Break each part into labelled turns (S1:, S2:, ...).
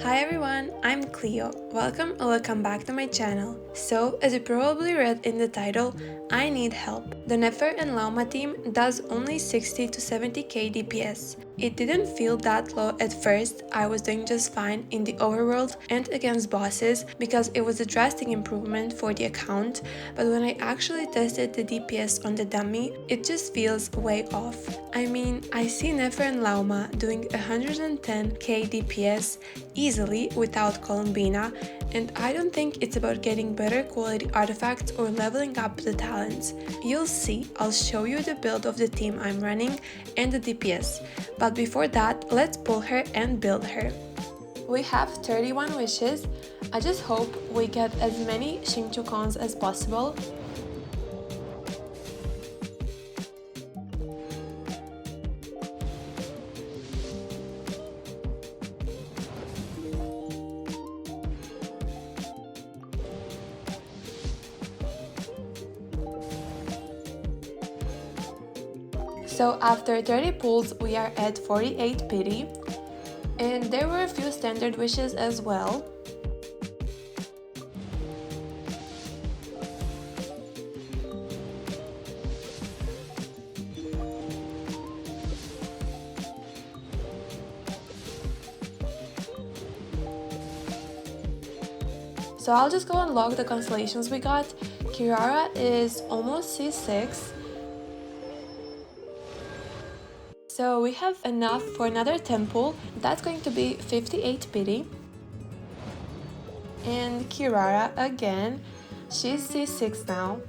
S1: Hi everyone, I'm Cleo. Welcome back to my channel. So, as you probably read in the title, I need help. The Nefer and Lauma team does only 60 to 70k DPS. It didn't feel that low at first. I was doing just fine in the overworld and against bosses because it was a drastic improvement for the account, but when I actually tested the DPS on the dummy, it just feels way off. I mean, I see Nefer and Lauma doing 110k DPS easily without Columbina, and I don't think it's about getting better quality artifacts or leveling up the talents. You'll see, I'll show you the build of the team I'm running and the DPS, but before that, let's pull her and build her. We have 31 wishes. I just hope we get as many Shinchukons as possible. So after 30 pulls, we are at 48 pity, and there were a few standard wishes as well. So I'll just go and log the constellations we got. Kirara is almost C6. So we have enough for another temple. That's going to be 58 pity. And Kirara again, she's C6 now.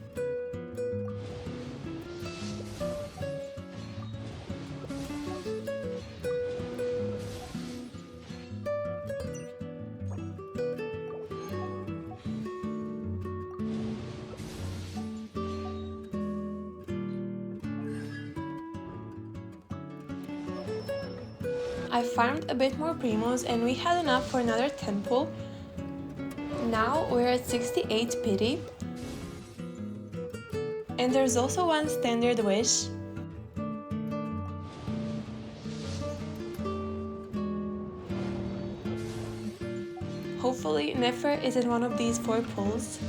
S1: I farmed a bit more primos and we had enough for another temple. Now we're at 68 pity. And there's also one standard wish. Hopefully Nefer is in one of these 4 pulls.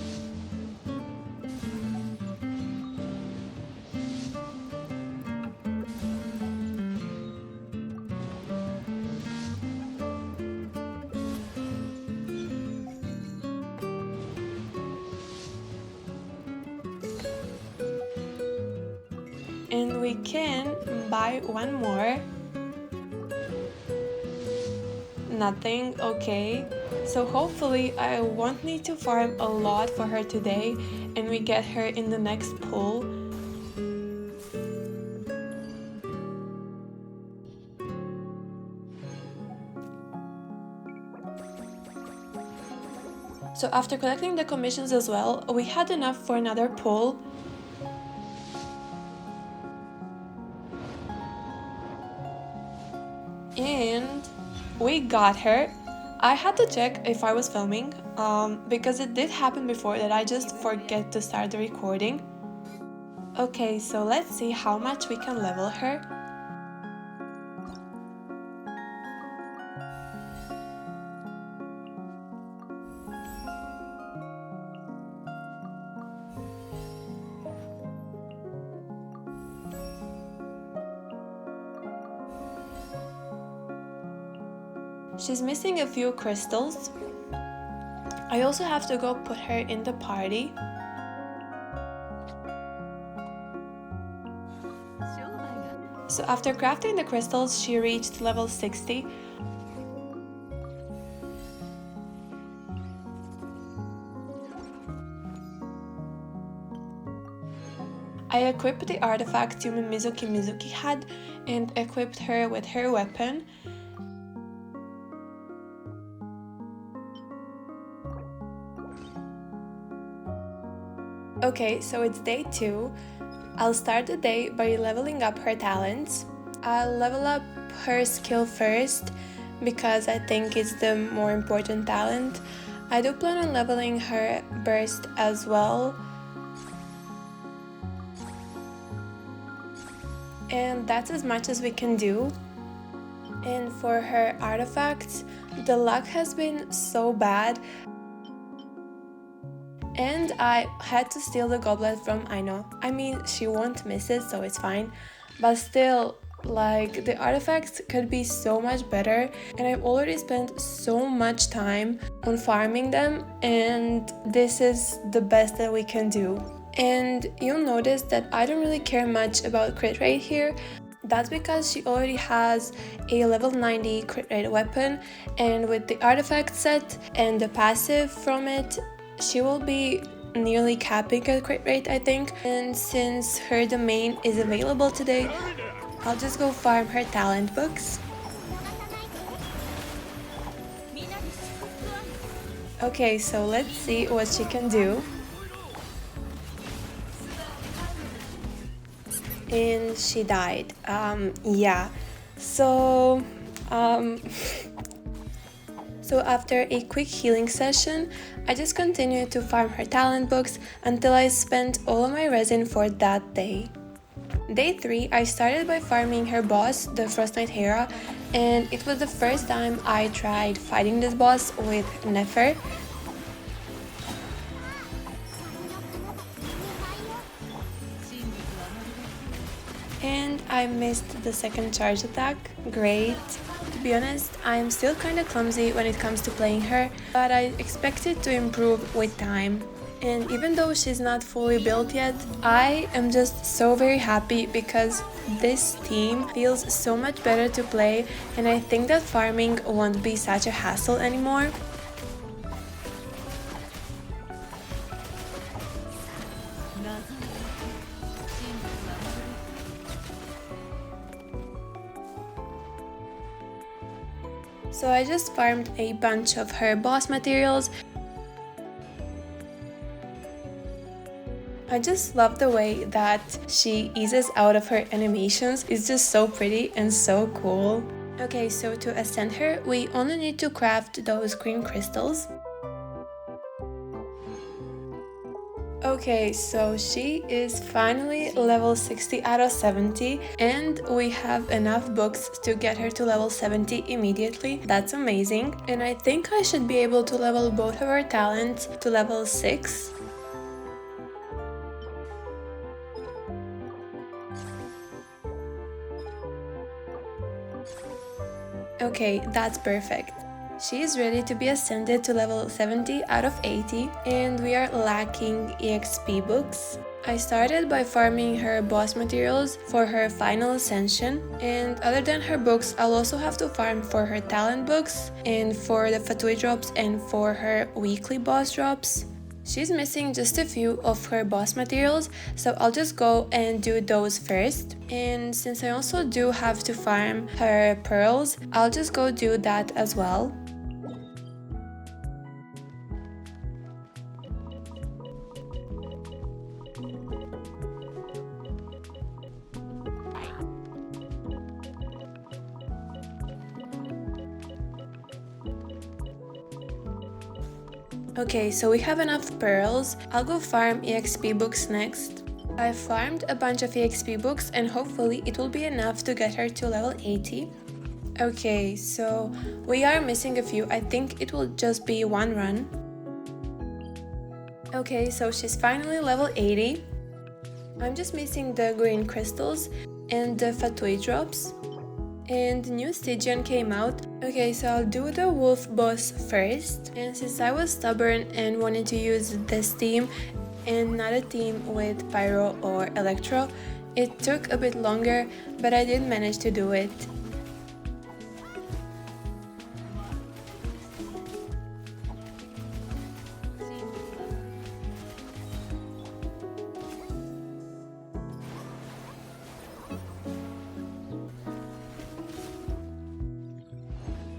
S1: And we can buy one more. Nothing, okay. So hopefully I won't need to farm a lot for her today and we get her in the next pull. So after collecting the commissions as well, we had enough for another pull. And we got her. I had to check if I was filming because it did happen before that I just forget to start the recording. Okay, so let's see how much we can level her. She's missing a few crystals. I also have to go put her in the party. So after crafting the crystals, she reached level 60. I equipped the artifact Yumi Mizuki had and equipped her with her weapon. Okay, so it's day 2. I'll start the day by leveling up her talents. I'll level up her skill first because I think it's the more important talent. I do plan on leveling her burst as well. And that's as much as we can do. And for her artifacts, the luck has been so bad. And I had to steal the goblet from Aino. I mean, she won't miss it, so it's fine. But still, like, the artifacts could be so much better, and I've already spent so much time on farming them, and this is the best that we can do. And you'll notice that I don't really care much about crit rate here. That's because she already has a level 90 crit rate weapon, and with the artifact set and the passive from it, she will be nearly capping her crit rate, I think. And since her domain is available today, I'll just go farm her talent books. Okay, so let's see what she can do. And she died. Yeah. So, So after a quick healing session, I just continued to farm her talent books until I spent all of my resin for that day. Day 3, I started by farming her boss, the Frost Knight Hera, and it was the first time I tried fighting this boss with Nefer. And I missed the second charge attack. Great. To be honest, I'm still kinda clumsy when it comes to playing her, but I expect it to improve with time. And even though she's not fully built yet, I am just so very happy because this team feels so much better to play, and I think that farming won't be such a hassle anymore. So I just farmed a bunch of her boss materials. I just love the way that she eases out of her animations. It's just so pretty and so cool. Okay, so to ascend her, we only need to craft those green crystals. Okay, so she is finally level 60 out of 70, and we have enough books to get her to level 70 immediately. That's amazing. And I think I should be able to level both of her talents to level 6. Okay, that's perfect. She is ready to be ascended to level 70 out of 80, and we are lacking EXP books. I started by farming her boss materials for her final ascension, and other than her books, I'll also have to farm for her talent books, and for the Fatui drops, and for her weekly boss drops. She's missing just a few of her boss materials, so I'll just go and do those first. And since I also do have to farm her pearls, I'll just go do that as well. Okay, so we have enough pearls. I'll go farm EXP books next. I farmed a bunch of EXP books and hopefully it will be enough to get her to level 80. Okay, so we are missing a few. I think it will just be one run. Okay, so she's finally level 80. I'm just missing the green crystals and the Fatui drops. And the new Stygian came out. Okay, so I'll do the wolf boss first. And since I was stubborn and wanted to use this team and not a team with Pyro or Electro, it took a bit longer, but I did manage to do it.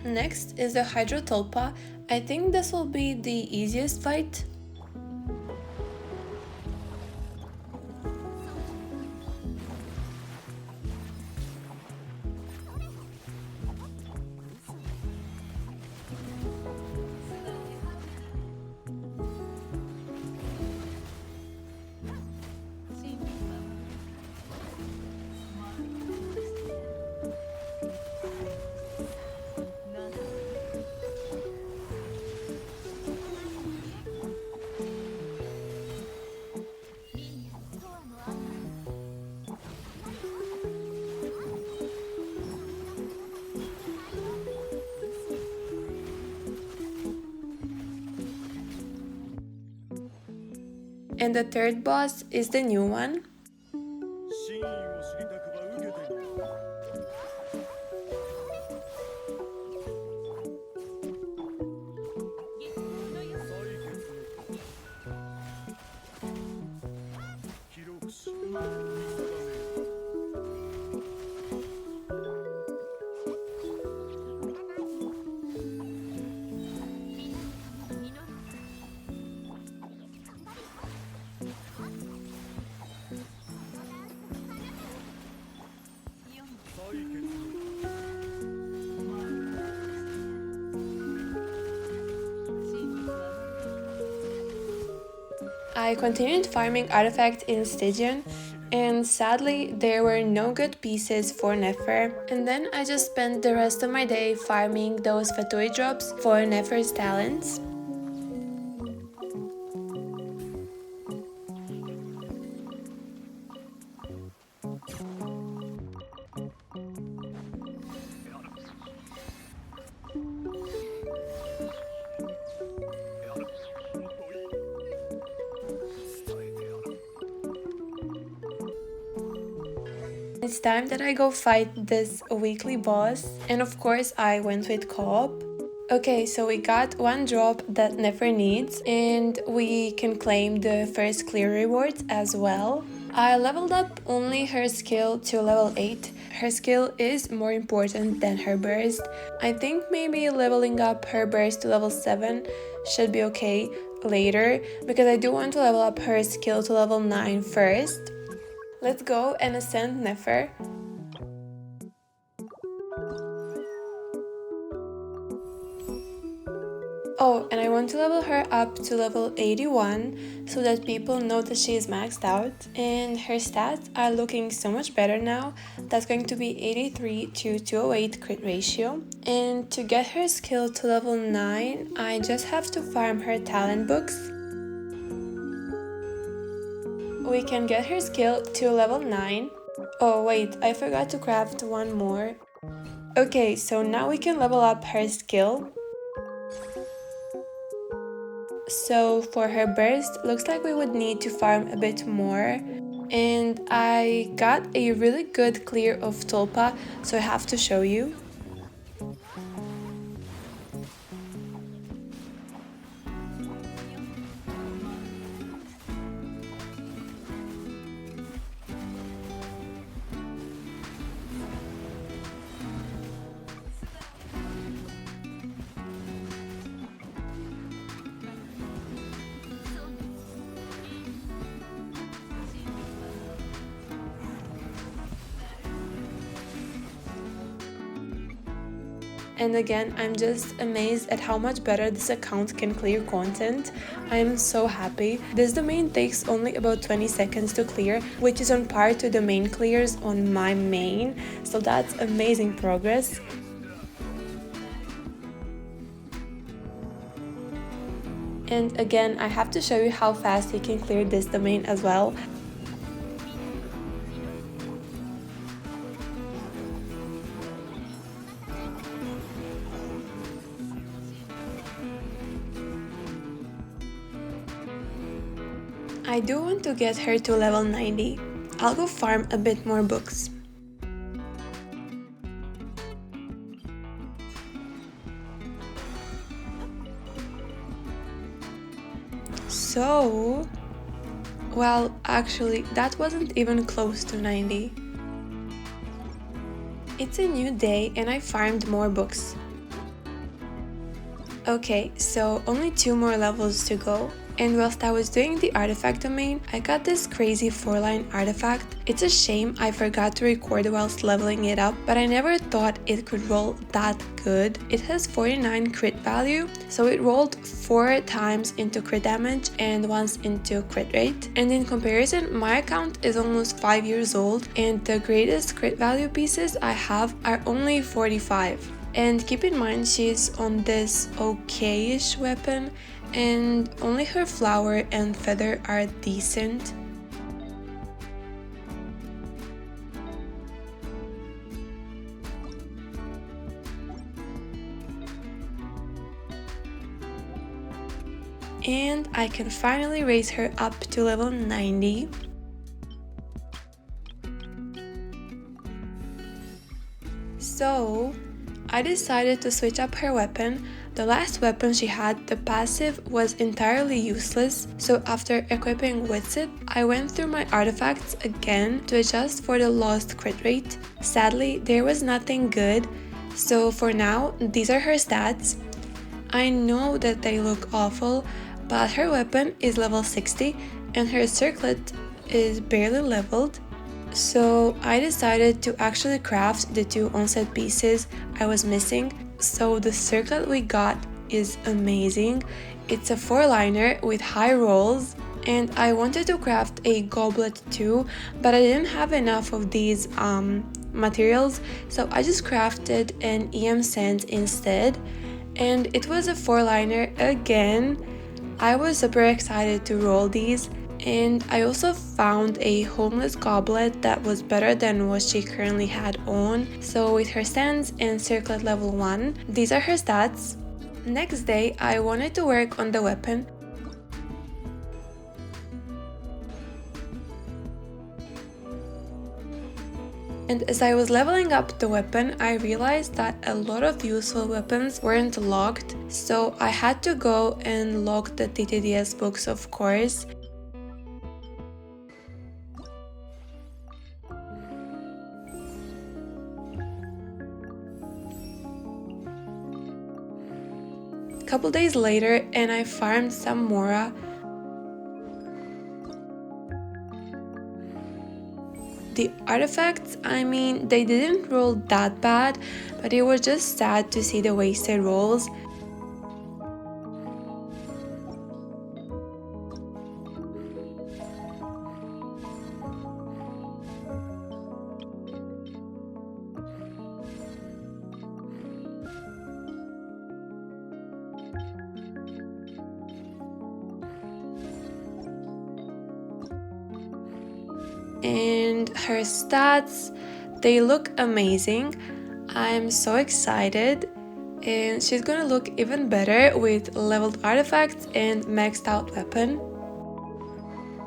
S1: Next is the Hydro Tulpa. I think this will be the easiest fight. And the third boss is the new one. I continued farming artifacts in Stygian, and sadly there were no good pieces for Nefer, and then I just spent the rest of my day farming those Fatui drops for Nefer's talents. It's time that I go fight this weekly boss, and of course I went with co-op. Okay, so we got one drop that Nefer needs, and we can claim the first clear rewards as well. I leveled up only her skill to level 8. Her skill is more important than her burst. I think maybe leveling up her burst to level 7 should be okay later, because I do want to level up her skill to level 9 first. Let's go and ascend Nefer. Oh, and I want to level her up to level 81 so that people know that she is maxed out. And her stats are looking so much better now. That's going to be 83 to 208 crit ratio. And to get her skill to level 9, I just have to farm her talent books. We can get her skill to level 9. Oh wait, I forgot to craft one more. Okay, so now we can level up her skill. So for her burst, looks like we would need to farm a bit more. And I got a really good clear of Tulpa, so I have to show you. And again, I'm just amazed at how much better this account can clear content. I am so happy. This domain takes only about 20 seconds to clear, which is on par to the main clears on my main, so that's amazing progress. And again, I have to show you how fast you can clear this domain as well. I do want to get her to level 90. I'll go farm a bit more books. So, well, actually, that wasn't even close to 90. It's a new day and I farmed more books. Okay, so only 2 more levels to go. And whilst I was doing the artifact domain, I got this crazy 4-line artifact. It's a shame I forgot to record whilst leveling it up, but I never thought it could roll that good. It has 49 crit value, so it rolled 4 times into crit damage and once into crit rate. And in comparison, my account is almost 5 years old and the greatest crit value pieces I have are only 45. And keep in mind she's on this okay-ish weapon and only her flower and feather are decent. And I can finally raise her up to level 90. So I decided to switch up her weapon. The last weapon she had, the passive, was entirely useless, so after equipping Deceit, I went through my artifacts again to adjust for the lost crit rate. Sadly, there was nothing good, so for now, these are her stats. I know that they look awful, but her weapon is level 60 and her circlet is barely leveled. So I decided to actually craft the 2 onset pieces I was missing. So the circlet we got is amazing. It's a 4-liner with high rolls, and I wanted to craft a goblet too, but I didn't have enough of these materials, so I just crafted an EM scent instead, and it was a 4-liner again. I was super excited to roll these. And I also found a homeless goblet that was better than what she currently had on. So with her stands and circlet level 1, these are her stats. Next day, I wanted to work on the weapon. And as I was leveling up the weapon, I realized that a lot of useful weapons weren't logged. So I had to go and log the TTDS books, of course. Couple days later, and I farmed some Mora. The artifacts, I mean, they didn't roll that bad, but it was just sad to see the wasted rolls. And her stats, they look amazing. I'm so excited, and she's gonna look even better with leveled artifacts and maxed out weapon.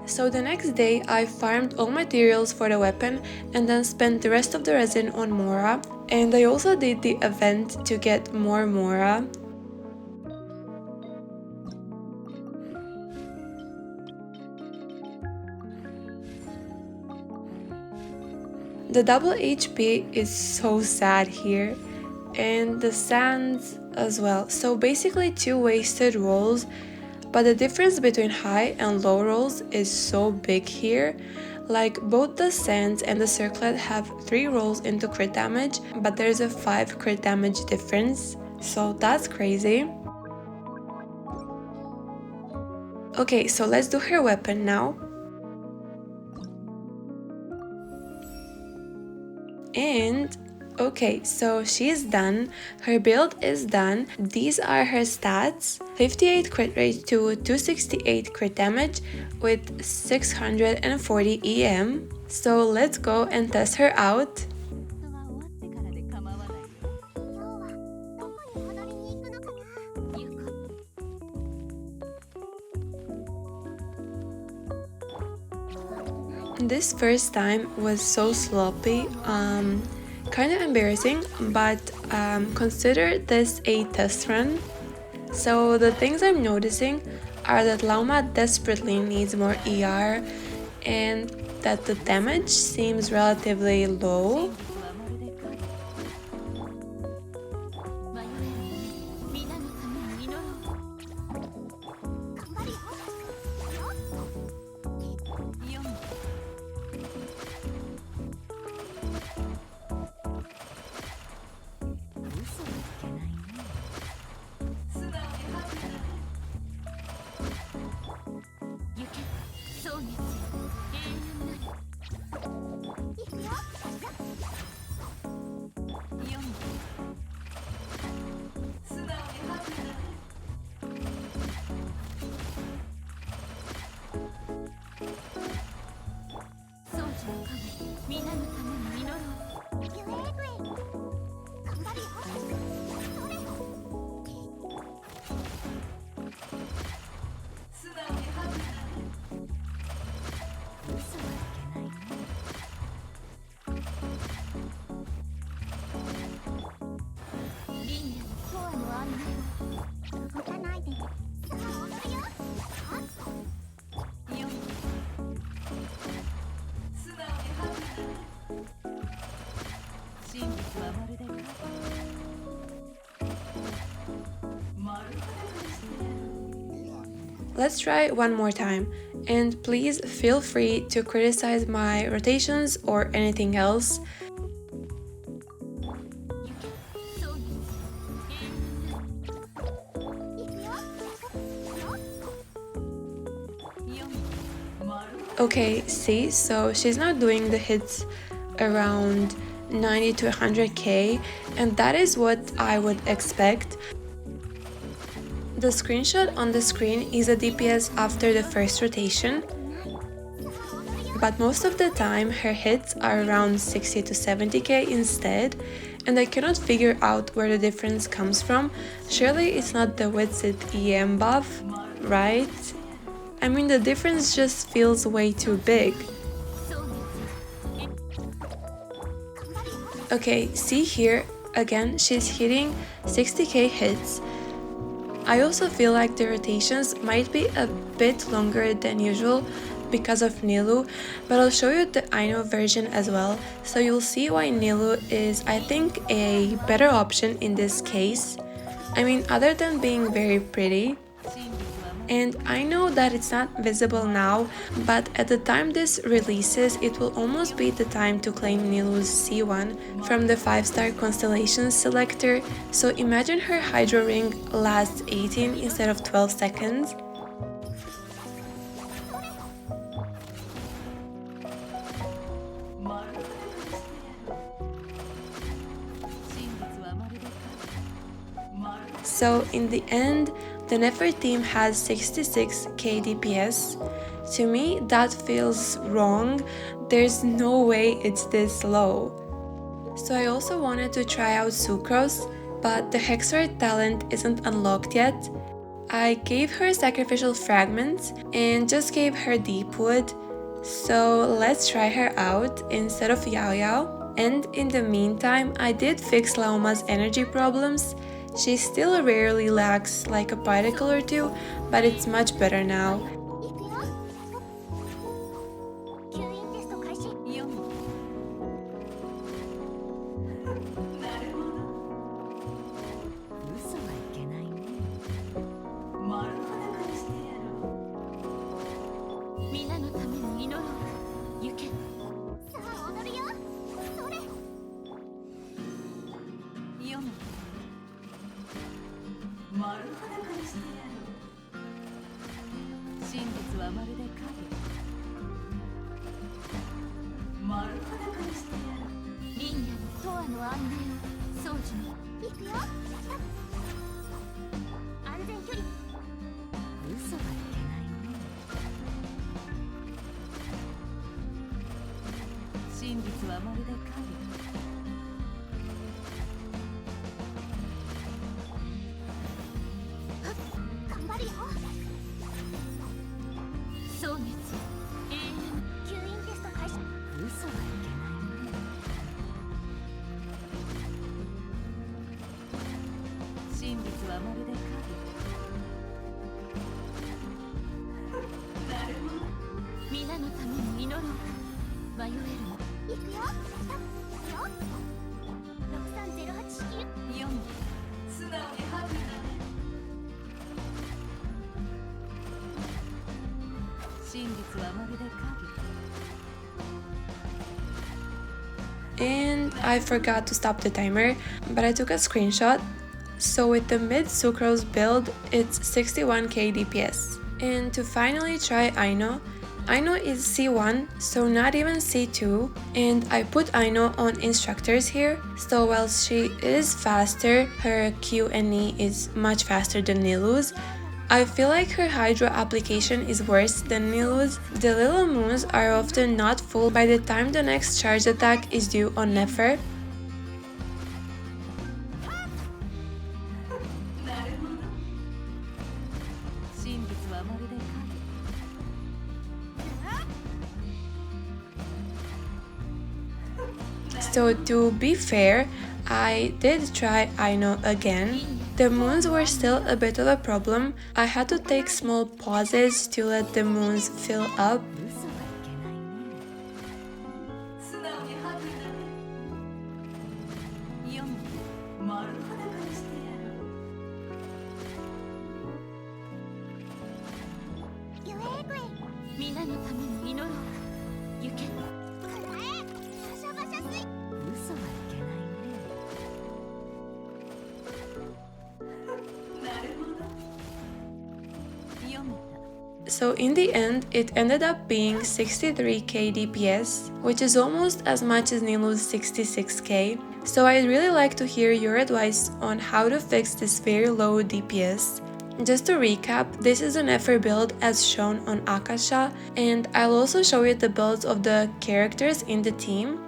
S1: So the next day I farmed all materials for the weapon and then spent the rest of the resin on Mora, and I also did the event to get more Mora. The double HP is so sad here, and the sands as well. So basically 2 wasted rolls, but the difference between high and low rolls is so big here. Like both the sands and the circlet have 3 rolls into crit damage, but there's a 5 crit damage difference, so that's crazy. Okay, so let's do her weapon now. And okay, so she's done. Her build is done. These are her stats: 58 crit rate to 268 crit damage with 640 EM. So let's go and test her out. This first time was so sloppy, kind of embarrassing, but consider this a test run. So the things I'm noticing are that Lauma desperately needs more ER and that the damage seems relatively low. let's try one more time, and please feel free to criticize my rotations or anything else. Okay, see, so she's now doing the hits around 90 to 100k, and that is what I would expect. The screenshot on the screen is a DPS after the first rotation, but most of the time her hits are around 60 to 70k instead, and I cannot figure out where the difference comes from. Surely it's not the waitt EM buff, right? I mean, the difference just feels way too big. Okay, see here, again, she's hitting 60k hits. I also feel like the rotations might be a bit longer than usual because of Nilou, but I'll show you the Aino version as well, so you'll see why Nilou is, I think, a better option in this case. I mean, other than being very pretty. And I know that it's not visible now, but at the time this releases, it will almost be the time to claim Nilou's C1 from the 5-star constellation selector, so imagine her Hydro Ring lasts 18 instead of 12 seconds. So in the end, the Nefer team has 66k DPS. To me, that feels wrong. There's no way it's this low. So I also wanted to try out Sucrose, but the Hexor talent isn't unlocked yet. I gave her Sacrificial Fragments and just gave her Deep Wood. So let's try her out instead of Yao Yao. And in the meantime, I did fix Lauma's energy problems. She still rarely lacks like a particle or two, but it's much better now. And I forgot to stop the timer, but I took a screenshot. So with the mid Sucrose build, it's 61k DPS. And to finally try Aino, Aino is C1, so not even C2, and I put Aino on instructors here, so while she is faster, her Q and E is much faster than Nilou's. I feel like her Hydro application is worse than Nilou's. The little moons are often not full by the time the next charge attack is due on Nefer. So to be fair, I did try Aino again. The moons were still a bit of a problem. I had to take small pauses to let the moons fill up. So in the end, it ended up being 63k DPS, which is almost as much as Nilu's 66k. So I'd really like to hear your advice on how to fix this very low DPS. Just to recap, this is a Nefer build as shown on Akasha, and I'll also show you the builds of the characters in the team.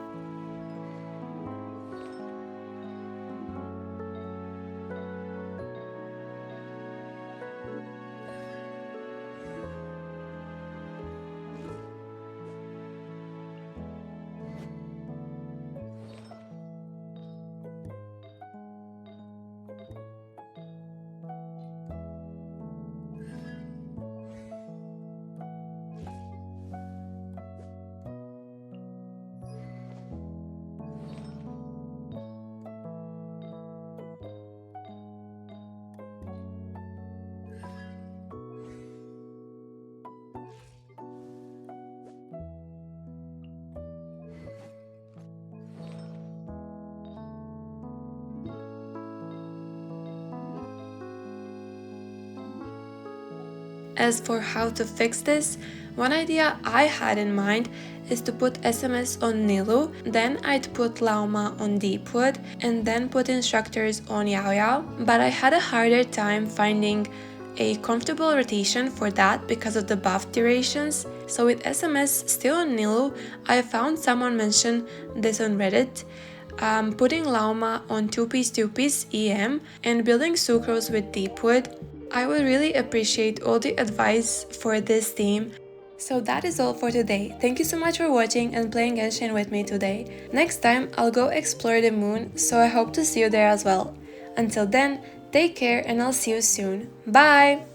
S1: As for how to fix this, one idea I had in mind is to put SMS on Nilu, then I'd put Lauma on Deepwood, and then put instructors on Yao Yao, but I had a harder time finding a comfortable rotation for that because of the buff durations. So with SMS still on Nilu, I found someone mention this on Reddit, putting Lauma on 2-piece EM and building Sucrose with Deepwood. I would really appreciate all the advice for this theme. So that is all for today. Thank you so much for watching and playing Genshin with me today. Next time I'll go explore the moon, so I hope to see you there as well. Until then, take care and I'll see you soon. Bye!